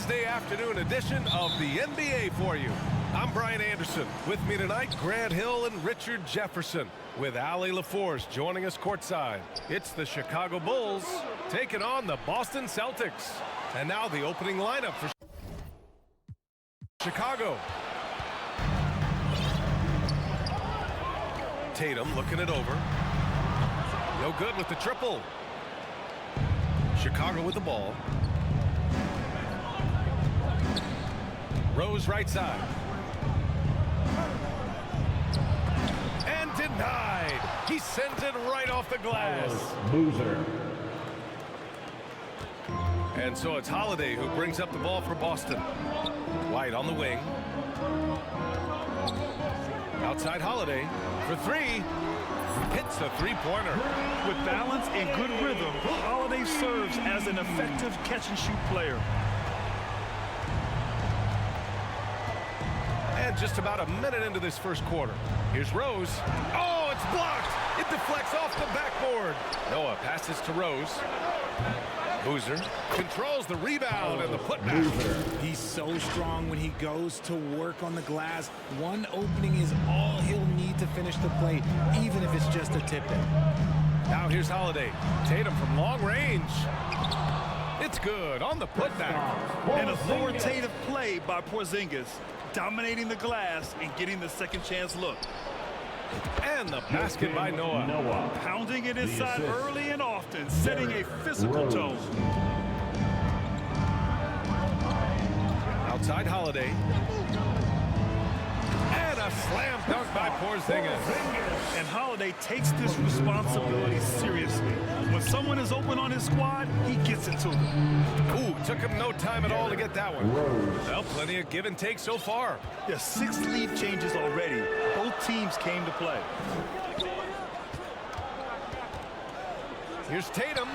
Wednesday afternoon edition of the NBA for you. I'm Brian Anderson. With me tonight, Grant Hill and Richard Jefferson, with Allie LaForce joining us courtside. It's the Chicago Bulls taking on the Boston Celtics. And now the opening lineup for Chicago. Tatum looking it over. No good with the triple. Chicago with the ball. Rose right side. And denied. He sends it right off the glass. Loser. And so it's Holiday who brings up the ball for Boston. White on the wing. Outside Holiday for three. Hits a three-pointer. With balance and good rhythm, Holiday serves as an effective catch-and-shoot player. And just about a minute into this first quarter. Here's Rose. Oh, it's blocked. It deflects off the backboard. Noah passes to Rose. Boozer controls the rebound and the putback. He's so strong when he goes to work on the glass. One opening is all he'll need to finish the play, even if it's just a tip-in. Now here's Holiday. Tatum from long range. It's good on the putback. An authoritative play by Porzingis, dominating the glass and getting the second chance look. And the basket by Noah. Pounding it inside early and often, setting a physical tone. Outside Holiday. And a slam dunk by Porzingis. And Holiday takes this responsibility seriously. When someone is open on his squad, he gets it to them. Ooh, took him no time at all to get that one. Well, plenty of give and take so far. There's 6 lead changes already. Both teams came to play. Here's Tatum.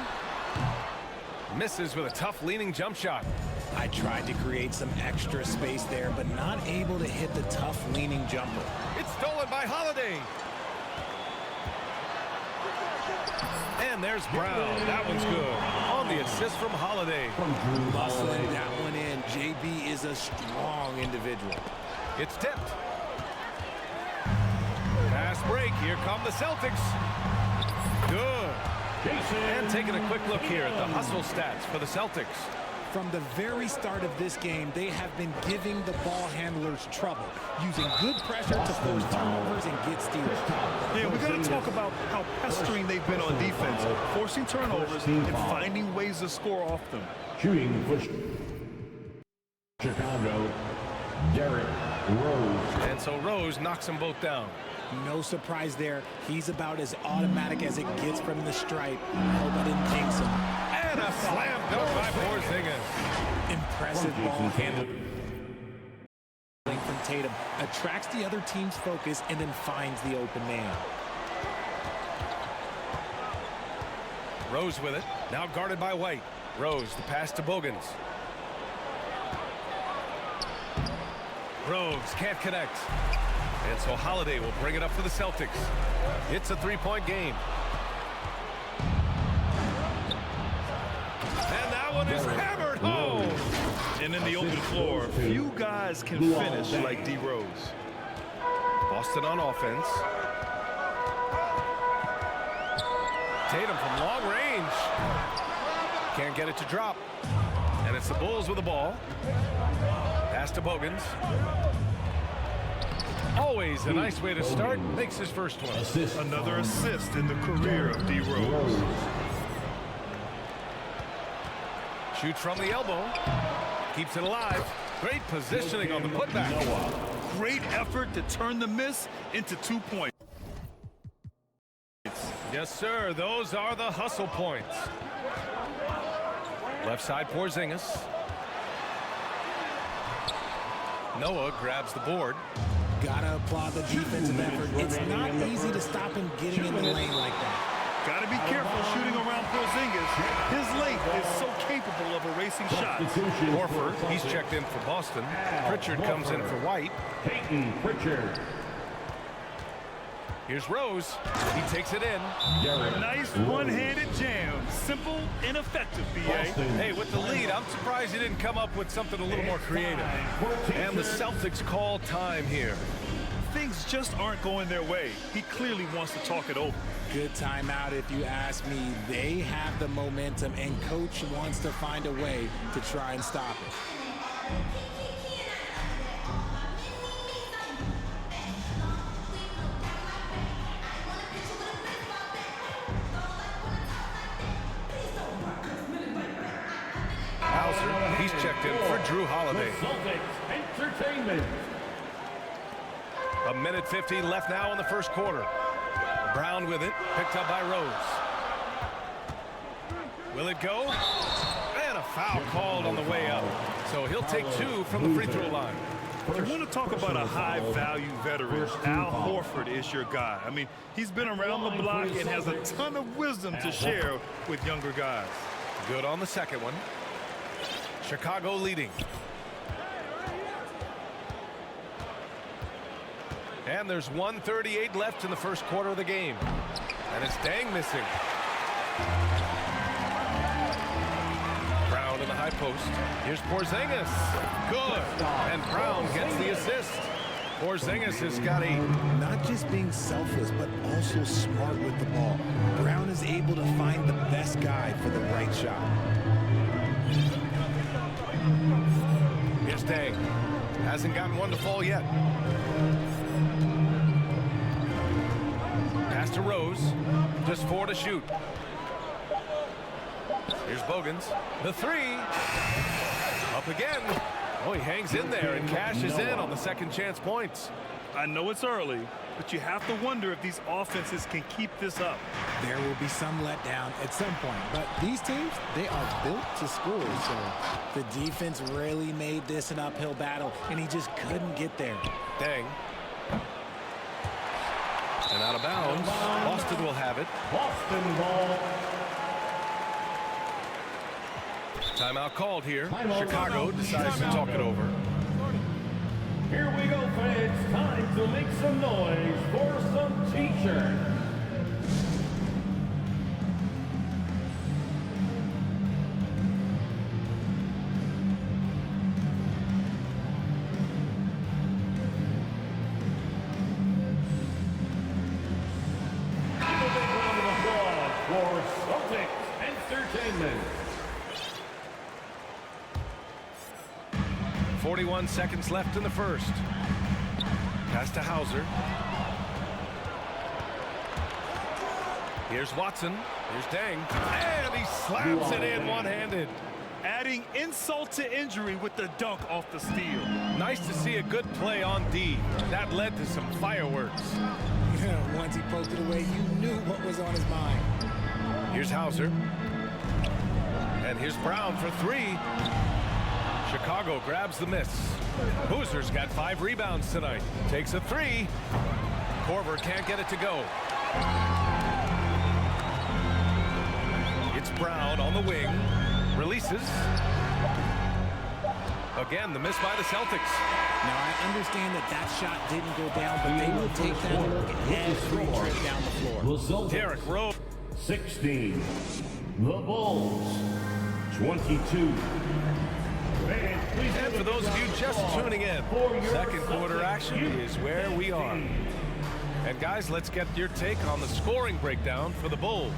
Misses with a tough leaning jump shot. I tried to create some extra space there, but not able to hit the tough leaning jumper. It's stolen by Holiday. And there's Brown. That one's good. On the assist from Holiday. Muscling that one in. JB is a strong individual. It's tipped. Fast break. Here come the Celtics. Good. And taking a quick look here at the hustle stats for the Celtics. From the very start of this game, they have been giving the ball handlers trouble, using good pressure to force turnovers and get steals. Yeah, we got to talk about how pestering they've been on defense, forcing turnovers and finding ways to score off them. Shooting push. Chicago, Derrick Rose. And so Rose knocks them both down. No surprise there. He's about as automatic as it gets from the stripe. Hope I didn't jinx him. And a slam dunk by Porzingis. Impressive ball handling from Tatum. Attracts the other team's focus and then finds the open man. Rose with it. Now guarded by White. Rose, the pass to Bogans. Rose can't connect. And so Holiday will bring it up for the Celtics. It's a three-point game. And that one is hammered home. And in the open floor, few guys can finish like D. Rose. Boston on offense. Tatum from long range. Can't get it to drop. And it's the Bulls with the ball. Pass to Bogans. Always a nice way to start. Makes his first one. Another assist in the career of D. Rose. Shoots from the elbow. Keeps it alive. Great positioning on the putback. Great effort to turn the miss into 2 points. Yes, sir. Those are the hustle points. Left side, Porzingis. Noah grabs the board. Gotta applaud the defensive effort. It's not easy to stop him getting in the lane like that. Got to be careful shooting around Porzingis. His length is so capable of erasing shots. Horford, he's checked in for Boston. Pritchard comes in for White. Peyton Pritchard. Here's Rose. He takes it in. Nice one-handed jam. Simple and effective, BA. Hey, with the lead, I'm surprised he didn't come up with something a little more creative. And the Celtics call time here. Things just aren't going their way. He clearly wants to talk it over. Good timeout if you ask me. They have the momentum, and coach wants to find a way to try and stop it. He's checked in for Drew Holiday. Celtics Entertainment. A minute 50 left now in the first quarter. Brown with it, picked up by Rose. Will it go? And a foul called on the way up. So he'll take 2 from the free throw line. If you want to talk about a high-value veteran, Al Horford is your guy. I mean, he's been around the block and has a ton of wisdom to share with younger guys. Good on the second one. Chicago leading. And there's 1:38 left in the first quarter of the game. And it's Dang missing. Brown in the high post. Here's Porzingis. Good. And Brown gets the assist. Porzingis has got a... Not just being selfless, but also smart with the ball. Brown is able to find the best guy for the right shot. Here's Dang. Hasn't gotten one to fall yet. Pass to Rose. Just 4 to shoot. Here's Bogans. The 3. Up again. Oh, he hangs in there and cashes in on the second chance points. I know it's early, but you have to wonder if these offenses can keep this up. There will be some letdown at some point, but these teams, they are built to score, so the defense really made this an uphill battle, and he just couldn't get there. Dang. And out of bounds. Boston will have it. Boston ball. Timeout called here. Chicago decides to talk it over. Here we go, fans. Time to make some noise for some t-shirts. Give a big round of applause for Celtics Entertainment. 41 seconds left in the first. Pass to Hauser. Here's Watson. Here's Dang. And he slaps it in one-handed. Adding insult to injury with the dunk off the steal. Nice to see a good play on D. That led to some fireworks. Once he poked it away, you knew what was on his mind. Here's Hauser. And here's Brown for 3. Chicago grabs the miss. Hoosier's got 5 rebounds tonight. Takes a 3. Korver can't get it to go. It's Brown on the wing. Releases. Again, the miss by the Celtics. Now, I understand that shot didn't go down, but they will take that look every trip down the floor. Derrick Rose. 16. The Bulls. 22. And for those of you just tuning in, second quarter action is where we are. And guys, let's get your take on the scoring breakdown for the Bulls.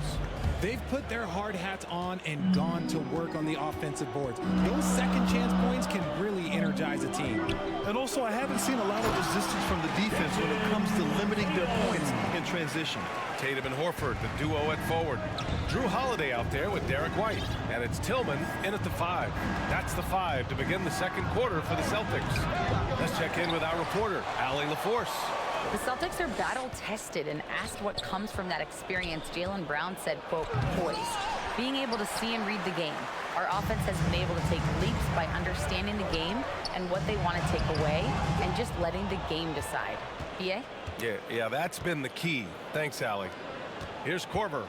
They've put their hard hats on and gone to work on the offensive boards. Those second chance points can really energize a team. And also, I haven't seen a lot of resistance from the defense when it comes to limiting their points in transition. Tatum and Horford, the duo at forward. Drew Holiday out there with Derek White. And it's Tillman in at the 5. That's the 5 to begin the second quarter for the Celtics. Let's check in with our reporter, Allie LaForce. The Celtics are battle-tested, and asked what comes from that experience, Jaylen Brown said, quote, poise. Being able to see and read the game. Our offense has been able to take leaps by understanding the game and what they want to take away and just letting the game decide. BA? Yeah, that's been the key. Thanks, Allie. Here's Korver.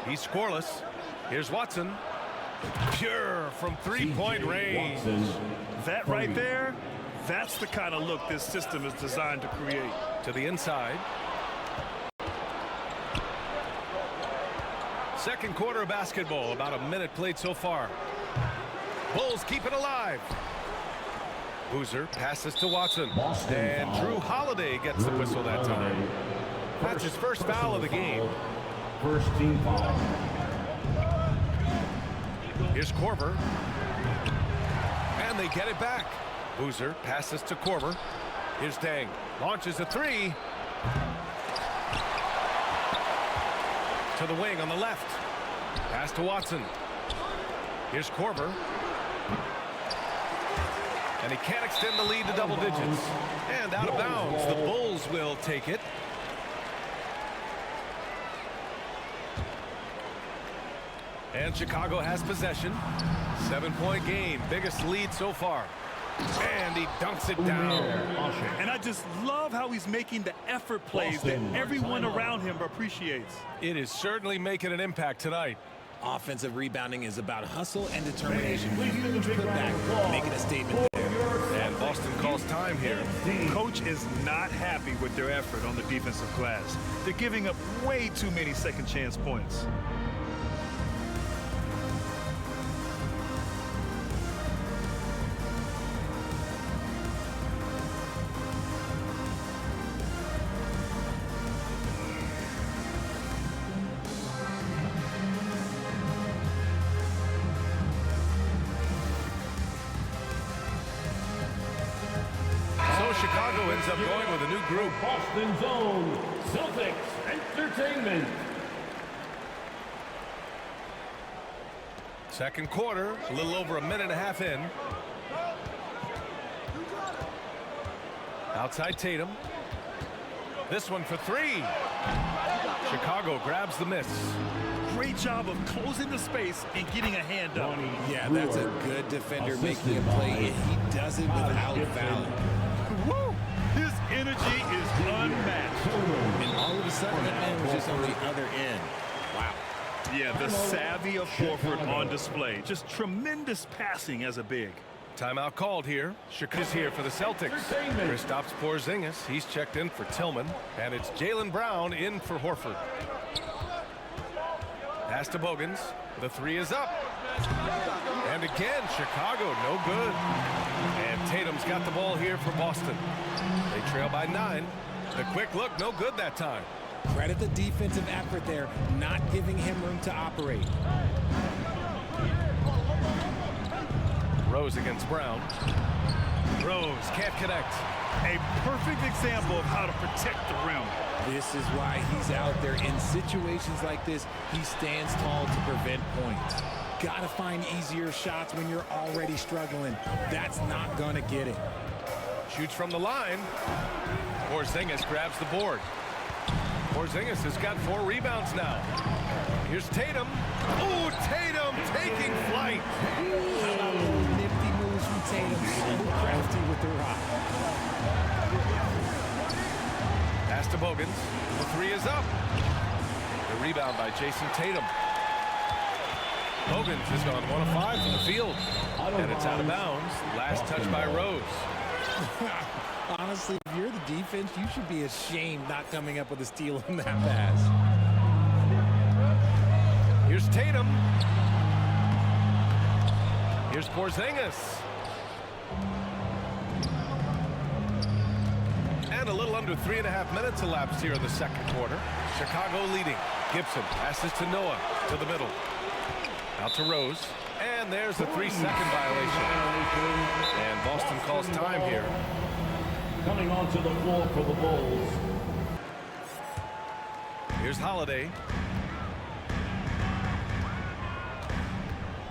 He's scoreless. Here's Watson. Pure from three-point range. That right there, that's the kind of look this system is designed to create. To the inside. Second quarter of basketball, about a minute played so far. Bulls keep it alive. Boozer passes to Watson. And Drew Holiday gets the whistle that time. That's his first foul of the game. First team foul. Here's Korver. And they get it back. Boozer passes to Korver. Here's Dang. Launches a three. To the wing on the left. Pass to Watson. Here's Korver. And he can't extend the lead to double digits. And out of bounds, the Bulls will take it. And Chicago has possession. 7-point game, biggest lead so far. And he dunks it down. And I just love how he's making the effort plays that everyone around him appreciates. It is certainly making an impact tonight. Offensive rebounding is about hustle and determination. Huge putback, making a statement there. And Boston calls time here. Coach is not happy with their effort on the defensive glass. They're giving up way too many second chance points. Chicago ends up going with a new group. Boston's own Celtics Entertainment. Second quarter, a little over a minute and a half in. Outside Tatum. This one for three. Chicago grabs the miss. Great job of closing the space and getting a hand up. Yeah, that's a good defender making a play, and he does it without fouling. Woo! His energy is unmatched. And all of a sudden, that man was just on the other end. Wow. Yeah, the savvy of Horford on display. Just tremendous passing as a big. Timeout called here. Chicago's here for the Celtics. Kristaps Porzingis, he's checked in for Tillman. And it's Jaylen Brown in for Horford. Pass to Bogans. The three is up. And again, Chicago, no good. And Tatum's got the ball here for Boston. They trail by 9. The quick look, no good that time. Credit the defensive effort there, not giving him room to operate. Rose against Brown. Rose can't connect. A perfect example of how to protect the rim. This is why he's out there. In situations like this, he stands tall to prevent points. Gotta find easier shots when you're already struggling. That's not gonna get it. Shoots from the line. Porzingis grabs the board. Porzingis has got 4 rebounds now. Here's Tatum. Ooh, Tatum taking flight. How about those nifty moves from Tatum? So crafty with the rock. Pass to Bogans. The three is up. The rebound by Jason Tatum. Bogans has gone 1 of 5 from the field. And it's out of bounds. Last touch by Rose. Honestly, if you're the defense, you should be ashamed not coming up with a steal on that pass. Here's Tatum. Here's Porzingis. And a little under 3.5 minutes elapsed here in the second quarter. Chicago leading. Gibson passes to Noah to the middle. Out to Rose. And there's the 3-second violation. And Boston calls time here. Coming onto the floor for the Bulls. Here's Holiday.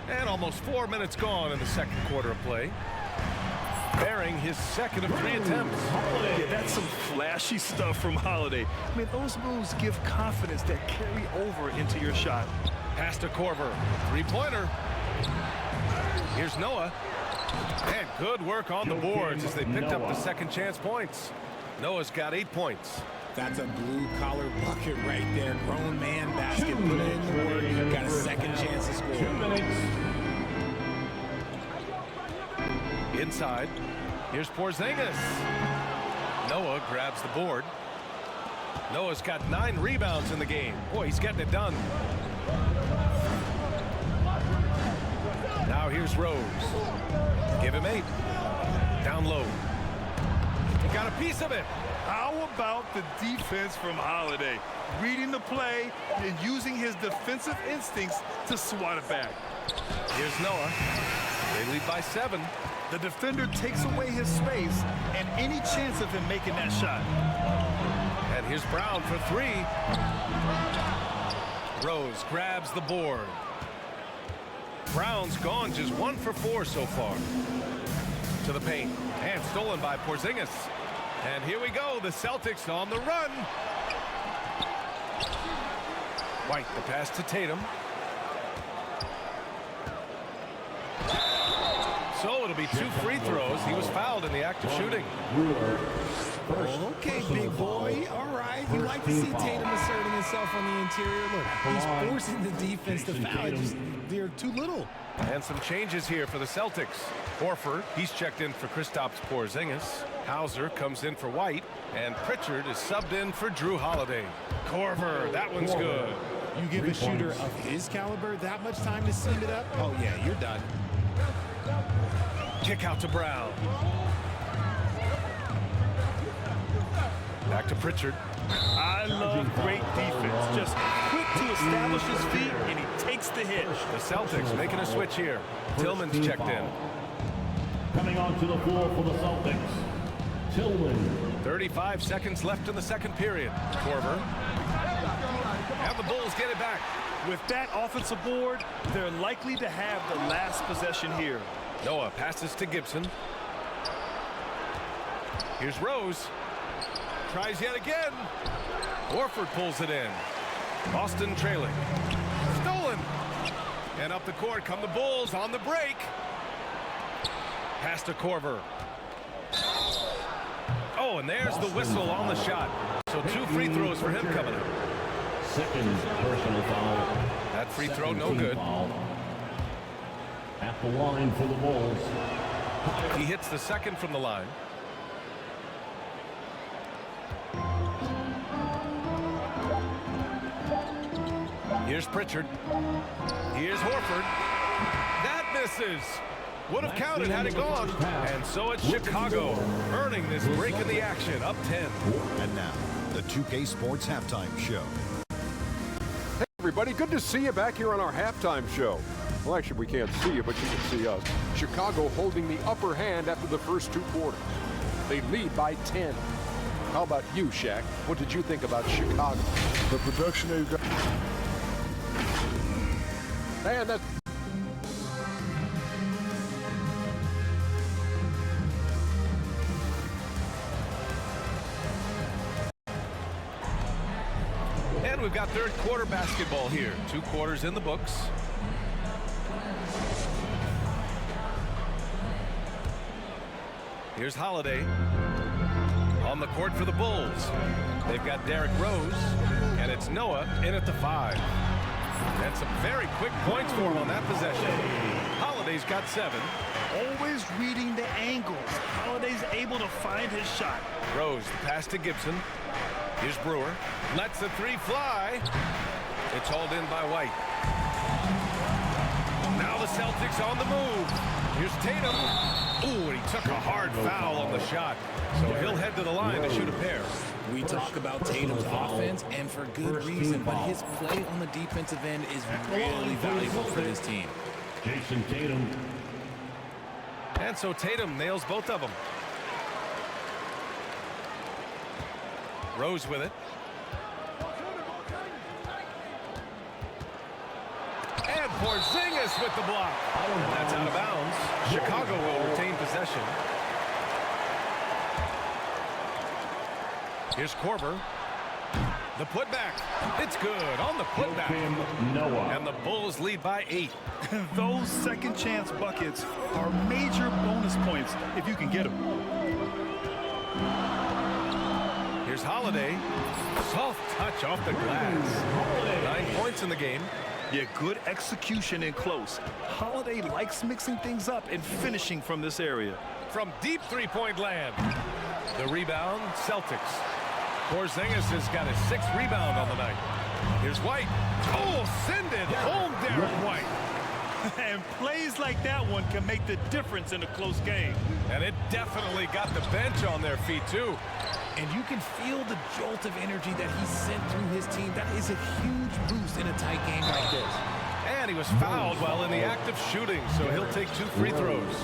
And almost 4 minutes gone in the second quarter of play. Bearing his second of 3 attempts. Yeah, that's some flashy stuff from Holiday. I mean, those moves give confidence that carry over into your shot. Pass to Korver. 3-pointer. Here's Noah. And good work on the boards as they picked up the second chance points. Noah's got 8 points. That's a blue-collar bucket right there. Grown man basket. Put it in the work. Got a second chance to score. 2 minutes. Inside. Here's Porzingis. Noah grabs the board. Noah's got 9 rebounds in the game. Boy, he's getting it done. Now here's Rose. Give him 8. Down low. He got a piece of it. How about the defense from Holiday? Reading the play and using his defensive instincts to swat it back. Here's Noah. They lead by 7. The defender takes away his space and any chance of him making that shot. And here's Brown for 3. Rose grabs the board. Brown's gone just 1 for 4 so far. To the paint. And stolen by Porzingis. And here we go. The Celtics on the run. White, the pass to Tatum. So it'll be 2 free throws. He was fouled in the act of shooting. Okay, big boy. All right. You like to see Tatum asserting himself on the interior. Look, he's forcing the defense to foul. They're too little. And some changes here for the Celtics. Horford, he's checked in for Kristaps Porzingis. Hauser comes in for White. And Pritchard is subbed in for Drew Holiday. Korver, that one's good. You give a shooter of his caliber that much time to seam it up? Oh, yeah, you're done. Kick out to Brown. Back to Pritchard. I love great defense. Just quick to establish his feet, and he takes the hit. The Celtics making a switch here. Tillman's checked in. Coming onto the floor for the Celtics, Tillman. 35 seconds left in the second period. Korver. And the Bulls get it back. With that offensive board, they're likely to have the last possession here. Noah passes to Gibson. Here's Rose. Tries yet again. Horford pulls it in. Boston trailing. Stolen. And up the court come the Bulls on the break. Pass to Korver. Oh, and there's the whistle on the shot. So 2 free throws for him coming up. Second personal foul. That free throw no good. Foul. At the line for the Bulls. He hits the second from the line. Here's Pritchard. Here's Horford. That misses. Would have counted had it gone. And so it's Chicago earning this break in the action, up 10. And now, the 2K Sports Halftime Show. Hey everybody, good to see you back here on our halftime show. Well, actually, we can't see you, but you can see us. Chicago holding the upper hand after the first 2 quarters. They lead by 10. How about you, Shaq? What did you think about Chicago? The production they've got. Man, that. And we've got third quarter basketball here. 2 quarters in the books. Here's Holiday on the court for the Bulls. They've got Derrick Rose, and it's Noah in at the 5. And some very quick points for him on that possession. Holiday's got 7. Always reading the angles. Holiday's able to find his shot. Rose, the pass to Gibson. Here's Brewer. Lets the 3 fly. It's hauled in by White. Now the Celtics on the move. Here's Tatum. Ooh, and he took a hard foul on the shot. So he'll head to the line to shoot a pair. We talk about Tatum's offense, and for good reason, but his play on the defensive end is really valuable for this team. Jason Tatum. And so Tatum nails both of them. Rose with it. And Porzingis with the block. And that's out of bounds. Chicago will retain possession. Here's Korver. The putback. It's good on the putback. Noah. And the Bulls lead by 8. Those second chance buckets are major bonus points if you can get them. Here's Holiday. Soft touch off the glass. 9 points in the game. Yeah, good execution in close. Holiday likes mixing things up and finishing from this area. From deep 3-point land. The rebound, Celtics. Porzingis has got his 6th rebound on the night. Here's White. Oh, send it home, Derek White. And plays like that one can make the difference in a close game. And it definitely got the bench on their feet, too. And you can feel the jolt of energy that he sent through his team. That is a huge boost in a tight game like this. And he was fouled while in the act of shooting, so he'll take 2 free throws.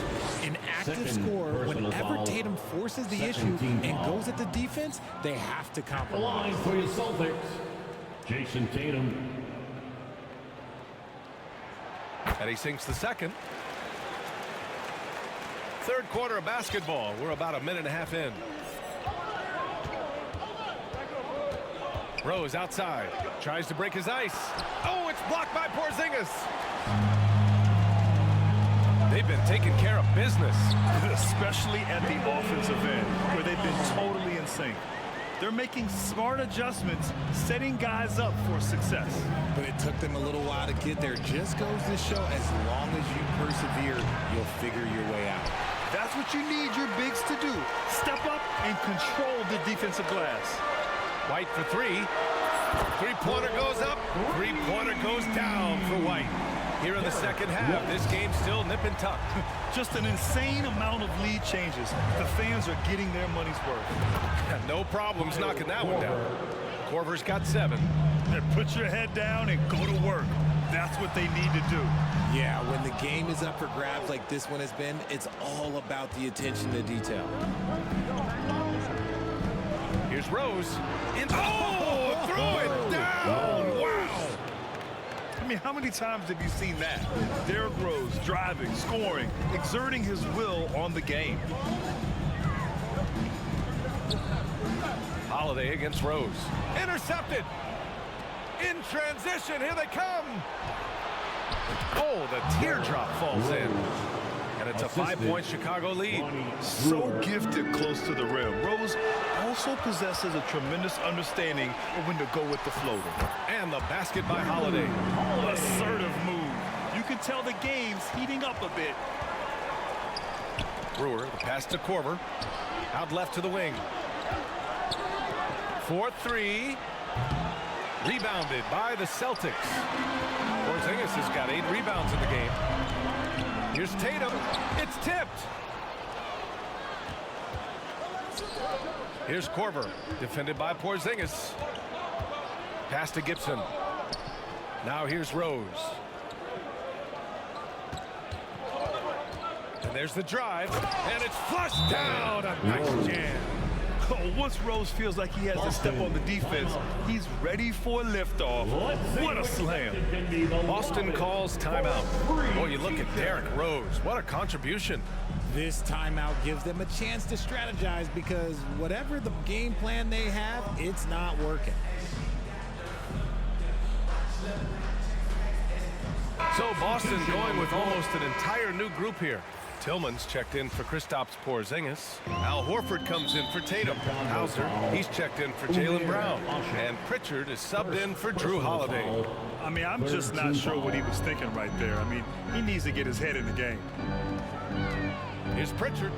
An active scorer, whenever Tatum forces the issue and goes at the defense, they have to The compromise. line for the Celtics, Jason Tatum. And he sinks the second. Third quarter of basketball. We're about a minute and a half in. Rose outside. Tries to break his ice. Oh, it's blocked by Porzingis. They've been taking care of business. Especially at the offensive end, where they've been totally in sync. They're making smart adjustments, setting guys up for success. But it took them a little while to get there. Just goes to show, as long as you persevere, you'll figure your way out. That's what you need your bigs to do. Step up and control the defensive glass. White for 3. Three-pointer goes up. Three-pointer goes down for White. Here in the second half, this game's still nip and tuck. Just an insane amount of lead changes. The fans are getting their money's worth. No problems knocking that one down. Korver's got 7. And put your head down and go to work. That's what they need to do. Yeah, when the game is up for grabs like this one has been, it's all about the attention to detail. Here's Rose. Oh, throw it down. Wow. I mean, how many times have you seen that? Derrick Rose driving, scoring, exerting his will on the game. Holiday against Rose. Intercepted. In transition, here they come. Oh, the teardrop falls in. And it's a 5-point Chicago lead. So gifted close to the rim. Rose also possesses a tremendous understanding of when to go with the floater. And the basket by Holiday. Assertive move. You can tell the game's heating up a bit. Brewer, the pass to Korver. Out left to the wing. 4-3. Rebounded by the Celtics. Porzingis has got 8 rebounds in the game. Here's Tatum. It's tipped. Here's Korver, defended by Porzingis. Pass to Gibson. Now here's Rose. And there's the drive, and it's flushed down. A nice jam. Oh, once Rose feels like he has to step on the defense, he's ready for a liftoff. What a slam. Boston calls timeout. Boy, you look at Derrick Rose. What a contribution. This timeout gives them a chance to strategize, because whatever the game plan they have, it's not working. So Boston going with almost an entire new group here. Tillman's checked in for Kristaps Porzingis. Al Horford comes in for Tatum. Hauser, he's checked in for Jaylen Brown. And Pritchard is subbed in for Drew Holiday. I mean, I'm just not sure what he was thinking right there. I mean, he needs to get his head in the game. Here's Pritchard.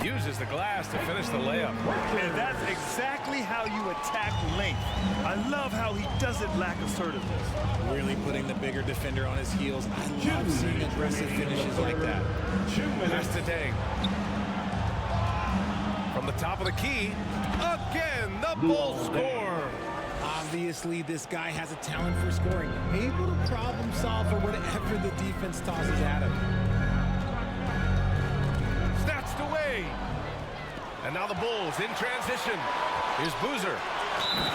Uses the glass to finish the layup. And that's exactly how you attack length. I love how he doesn't lack assertiveness. Really putting the bigger defender on his heels. I love seeing aggressive finishes like that. Pass to Deng. From the top of the key, again, the Bulls score. Obviously, this guy has a talent for scoring, able to problem solve for whatever the defense tosses at him. Snatched away. And now the Bulls in transition. Here's Boozer.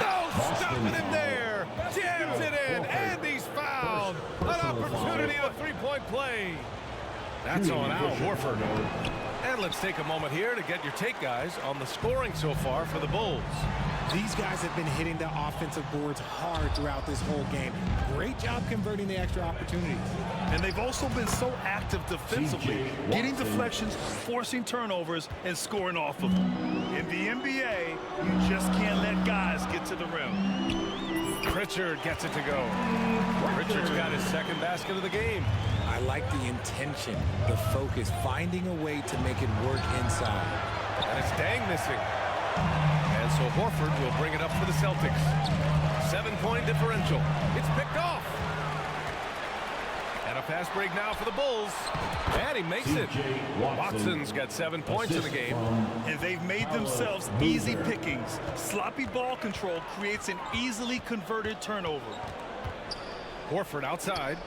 No, stopping him there. Jams it in, and he's fouled. An opportunity in a three-point play. That's on Al Horford. And let's take a moment here to get your take, guys, on the scoring so far for the Bulls. These guys have been hitting the offensive boards hard throughout this whole game. Great job converting the extra opportunities. And they've also been so active defensively, getting deflections, forcing turnovers, and scoring off of them. In the NBA, you just can't let guys get to the rim. Pritchard gets it to go. Pritchard's got his second basket of the game. I like the intention, the focus, finding a way to make it work inside. And it's Deng missing. And so Horford will bring it up for the Celtics. 7-point differential. It's picked off. And Fast break now for the Bulls. And he makes it. Watson's got 7 points in the game. And they've made themselves easy pickings. Sloppy ball control creates an easily converted turnover. Horford outside.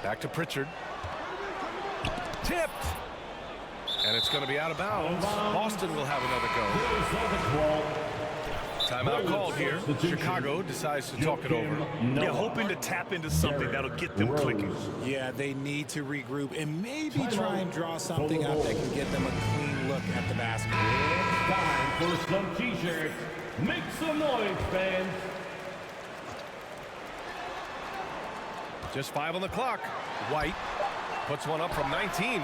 Back to Pritchard. Tipped. And it's going to be out of bounds. Boston will have another go. Timeout called here. Chicago decides to talk it over. Yeah, hoping to tap into something that'll get them clicking. Yeah, they need to regroup and maybe try and draw something up that can get them a clean look at the basket. Time for some T-shirts. Make some noise, fans. Just 5 on the clock. White puts one up from 19.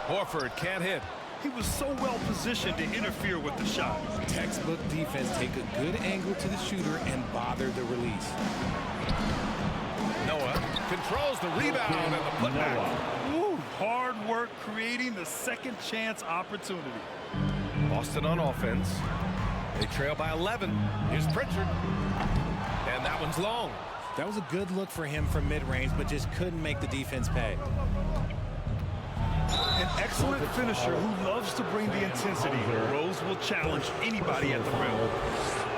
Horford can't hit. He was so well positioned to interfere with the shot. Textbook defense, take a good angle to the shooter and bother the release. Noah controls the rebound and the putback. Woo, hard work creating the second chance opportunity. Boston on offense. They trail by 11. Here's Pritchard. And that one's long. That was a good look for him from mid-range, but just couldn't make the defense pay. An excellent finisher who loves to bring the intensity. Rose will challenge anybody at the rim.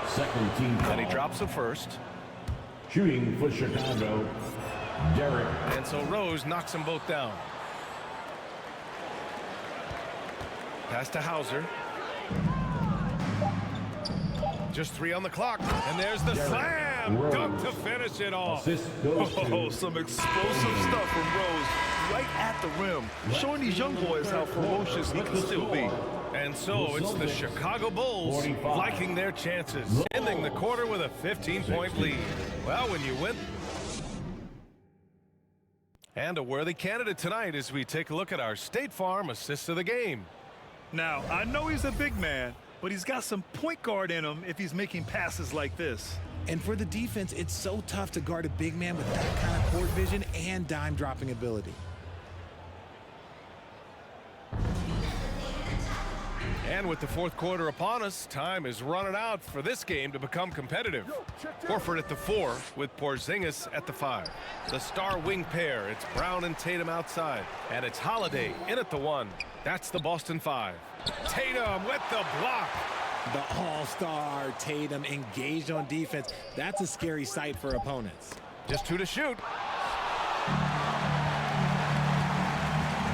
Second team foul. And he drops the first. Shooting for Chicago, Derek. And so Rose knocks them both down. Pass to Hauser. Just 3 on the clock. And there's the slam. Dunk to finish it off. Assist goes to Some explosive stuff from Rose right at the rim, showing these young boys how ferocious he can still be. And so it's the Chicago Bulls liking their chances, ending the quarter with a 15-point lead. Well, when you win. And a worthy candidate tonight as we take a look at our State Farm assist of the game. Now, I know he's a big man, but he's got some point guard in him if he's making passes like this. And for the defense, it's so tough to guard a big man with that kind of court vision and dime dropping ability. And with the fourth quarter upon us, time is running out for this game to become competitive. Horford at the 4 with Porzingis at the 5. The star wing pair, it's Brown and Tatum outside. And it's Holiday in at the 1. That's the Boston 5. Tatum with the block. The all-star Tatum engaged on defense. That's a scary sight for opponents. Just 2 to shoot.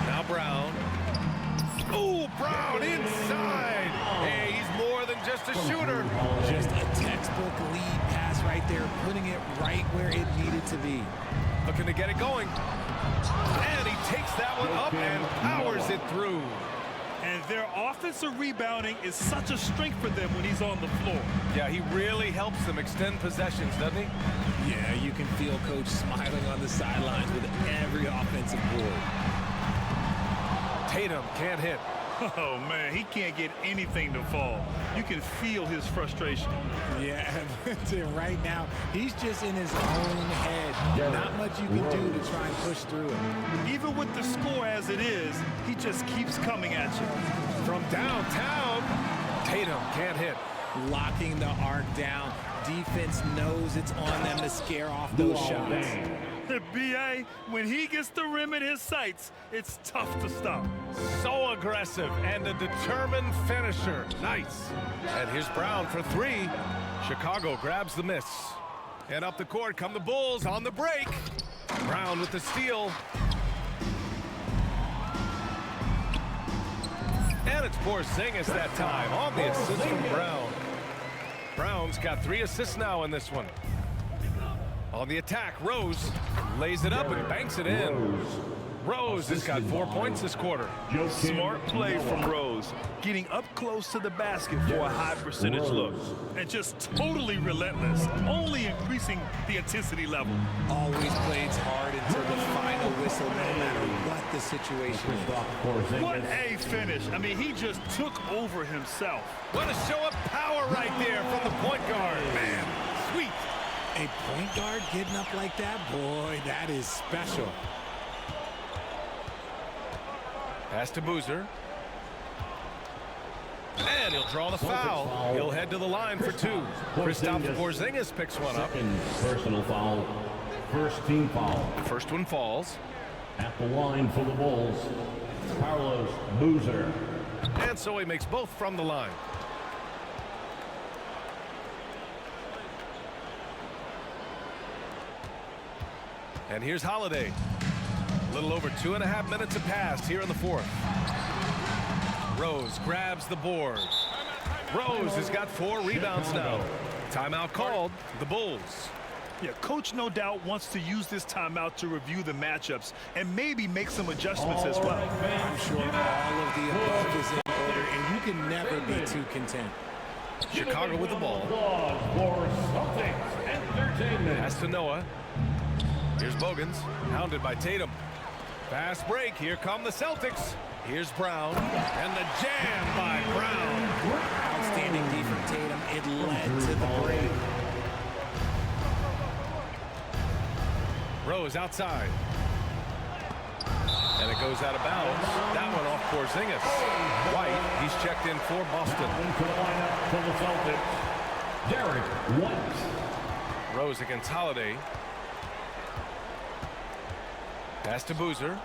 Now Brown. Ooh, Brown inside. Hey, he's more than just a shooter. Just a textbook lead pass right there, putting it right where it needed to be. Looking to get it going. And he takes that one up and powers it through. And their offensive rebounding is such a strength for them when he's on the floor. Yeah, he really helps them extend possessions, doesn't he? Yeah, you can feel Coach smiling on the sidelines with every offensive board. Tatum can't hit. Oh, man, he can't get anything to fall. You can feel his frustration. Yeah, right now, he's just in his own head. Not much you can do to try and push through it. Even with the score as it is, he just keeps coming at you. From downtown, Tatum can't hit. Locking the arc down. Defense knows it's on them to scare off those shots. The BA, when he gets the rim in his sights, it's tough to stop. So aggressive and a determined finisher. Nice. And here's Brown for 3. Chicago grabs the miss. And up the court come the Bulls on the break. Brown with the steal. And it's Porzingis that time on the assist from Brown. Brown's got 3 assists now in this one. On the attack, Rose lays it up and banks it in. Rose has got 4 points this quarter. Smart play from Rose, getting up close to the basket for a high percentage look. And just totally relentless, only increasing the intensity level. Always plays hard until the final whistle, no matter what the situation is. What a finish. I mean, he just took over himself. What a show of power right there from the point guard. Man, sweet. A point guard getting up like that, boy, that is special. Pass to Boozer. And he'll draw the foul. He'll head to the line for 2. Kristaps Porzingis picks one up. Second personal foul. First team foul. First one falls. At the line for the Bulls, Carlos Boozer. And so he makes both from the line. And here's Holiday. A little over 2.5 minutes have passed here in the fourth. Rose grabs the board. Rose has got 4 rebounds now. Timeout called, the Bulls. Yeah, coach no doubt wants to use this timeout to review the matchups and maybe make some adjustments as well. I'm sure all of the above is in order, and you can never be too content. Chicago with the ball. For Celtics Entertainment. Pass to Noah. Here's Bogans, hounded by Tatum. Fast break, here come the Celtics. Here's Brown, and the jam by Brown. Outstanding D from Tatum. It led to the break. Rose outside. And it goes out of bounds. That one off Porzingis. White, he's checked in for Boston. Into the lineup for the Celtics, Derek White. Rose against Holiday. Pass to Boozer.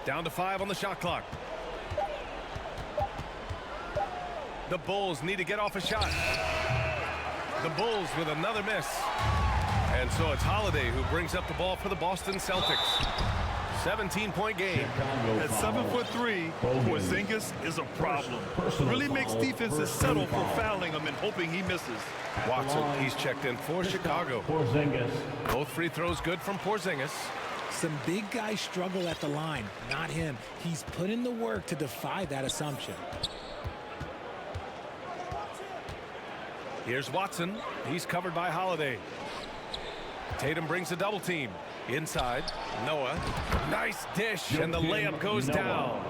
Down to 5 on the shot clock. The Bulls need to get off a shot. The Bulls with another miss. And so it's Holiday who brings up the ball for the Boston Celtics. 17-point game. At 7'3", Porzingis is a problem. Really makes defenses settle for fouling him and hoping he misses. Watson, he's checked in for Chicago. Porzingis. Both free throws good from Porzingis. Some big guys struggle at the line, not him. He's put in the work to defy that assumption. Here's Watson. He's covered by Holiday. Tatum brings a double team. Inside, Noah. Nice dish, and the layup goes down.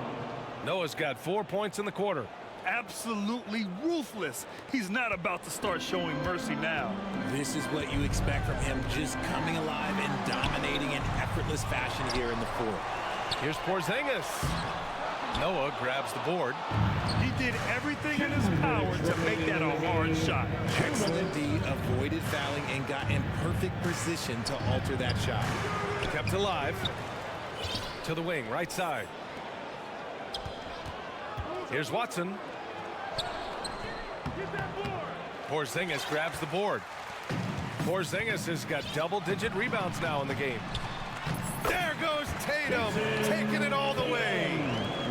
Noah's got 4 points in the quarter. Absolutely ruthless. He's not about to start showing mercy now. This is what you expect from him, just coming alive and dominating in effortless fashion here in the fourth. Here's Porzingis. Noah grabs the board. He did everything in his power to make that a hard shot. Excellent D, avoided fouling and got in perfect position to alter that shot. Kept alive. To the wing, right side. Here's Watson. Porzingis grabs the board. Porzingis has got double-digit rebounds now in the game. There goes Tatum, taking it all the way.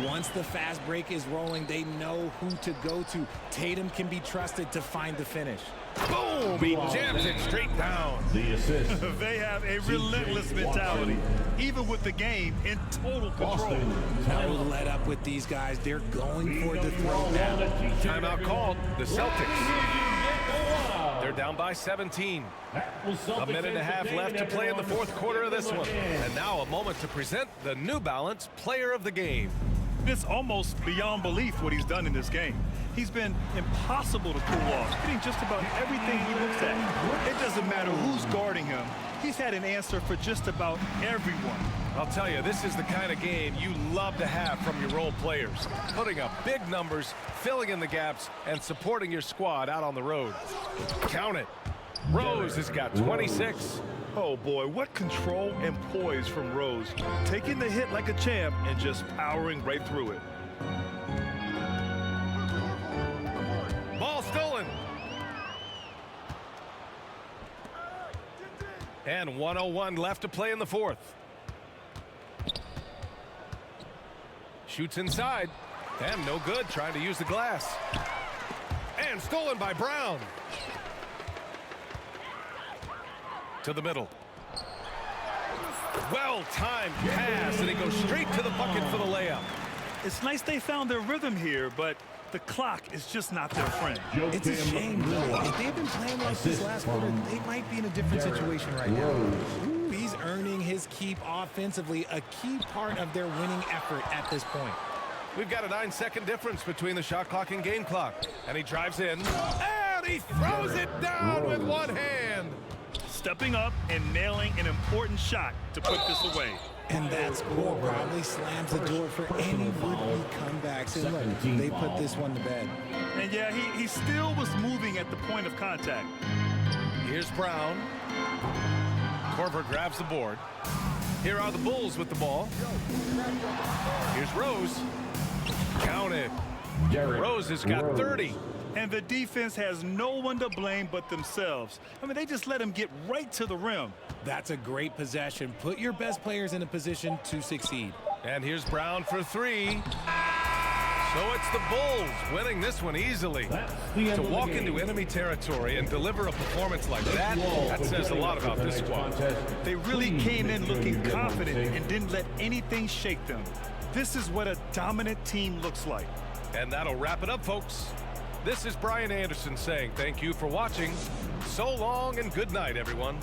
Once the fast break is rolling, they know who to go to. Tatum can be trusted to find the finish. Boom! He jams it straight down. The assist. They have a relentless mentality, even with the game in total control. Never let up with these guys. They're going for the throw now. Timeout called. The Celtics. They're down by 17. A minute and a half left to play in the fourth quarter of this one. And now a moment to present the New Balance Player of the Game. It's almost beyond belief what he's done in this game. He's been impossible to pull off, hitting just about everything he looks at. It doesn't matter who's guarding him. He's had an answer for just about everyone. I'll tell you, this is the kind of game you love to have from your role players. Putting up big numbers, filling in the gaps, and supporting your squad out on the road. Count it. Rose has got 26. Oh boy, what control and poise from Rose. Taking the hit like a champ and just powering right through it. Ball stolen. And 1:01 left to play in the fourth. Shoots inside. And no good, trying to use the glass. And stolen by Brown. To the middle. Well-timed pass, and he goes straight to the bucket for the layup. It's nice they found their rhythm here, but the clock is just not their friend. It's a shame, really. If they've been playing like this last quarter, they might be in a different situation right now. Ooh, he's earning his keep offensively, a key part of their winning effort at this point. We've got a 9-second difference between the shot clock and game clock. And he drives in, and he throws it down with one hand. Stepping up and nailing an important shot to put this away. And that score probably slams the door for any would-be comebacks. And look, they put this one to bed. And yeah, he still was moving at the point of contact. Here's Brown. Korver grabs the board. Here are the Bulls with the ball. Here's Rose. Count it. Rose has got 30. And the defense has no one to blame but themselves. I mean, they just let him get right to the rim. That's a great possession. Put your best players in a position to succeed. And here's Brown for 3. So it's the Bulls winning this one easily. To walk into enemy territory and deliver a performance like that, that says a lot about this squad. They really came in looking confident and didn't let anything shake them. This is what a dominant team looks like. And that'll wrap it up, folks. This is Brian Anderson saying thank you for watching. So long and good night, everyone.